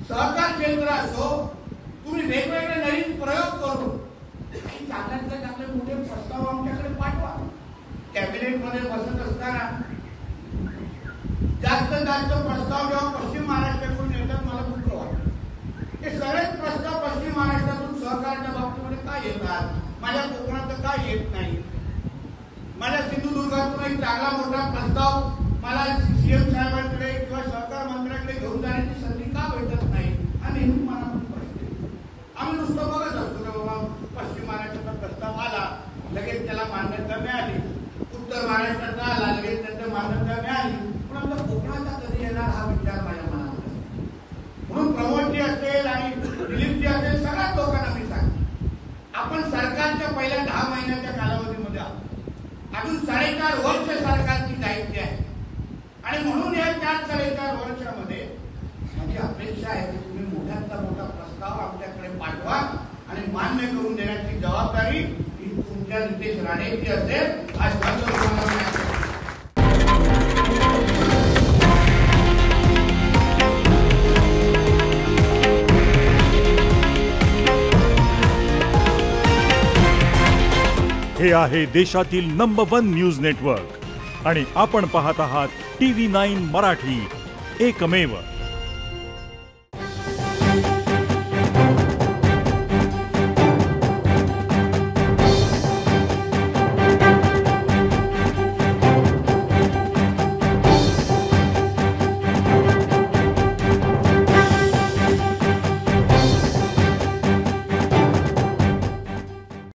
सहकार केंद्र असो, तुम्ही वेगवेगळे नवीन प्रयोग करून काही चांगल्यातले चांगले मोठे प्रस्ताव आमच्याकडे पाठवा। कॅबिनेटमध्ये बसत असताना जास्त प्रस्ताव जेव्हा पश्चिम महाराष्ट्रातून येतात मला दुःख वाटतं। हे सगळेच प्रस्ताव पश्चिम महाराष्ट्रातून सहकारच्या बाबतीमध्ये काय येतात, माझ्या कोकणात काय येत नाही। माझ्या सिंधुदुर्गातून एक चांगला मोठा प्रस्ताव मला सीएम साहेबांकडे किंवा सहकार मंत्र्यांकडे घेऊन जाण्याची संधी का भेटत नाही हा नेहमी मनातून प्रश्न येतो। आम्ही नुसतं बघत असतो की बाबा पश्चिम महाराष्ट्राचा प्रस्ताव आला लगेच त्याला मान्यता मिळाली, उत्तर महाराष्ट्राचा आला लगेच त्याला मान्यता मिळाली, पण आपल्या कोकणाचा कधी येणार हा विचार माझ्या मनात आहे। म्हणून प्रमोदजी असेल आणि दिलीपजी असेल सगळ्याच लोकांना मी सांगतो, आपण सरकारच्या पहिल्या 10 महिन्याच्या कालावधीमध्ये आहोत, अजून 4.5 वर्ष सरकारची दायित्व आहे आणि म्हणून या 4-4.5 वर्षामध्ये माझी अपेक्षा आहे की तुम्ही मोठ्यातला मोठा प्रस्ताव आमच्याकडे पाठवा आणि मान्य करून देण्याची जबाबदारी ही तुमच्या नितेश राणेची असेल। आज हे आहे देशातील नंबर 1 न्यूज नेटवर्क आणि आपण पाहत आहात TV9 मराठी, एकमेव।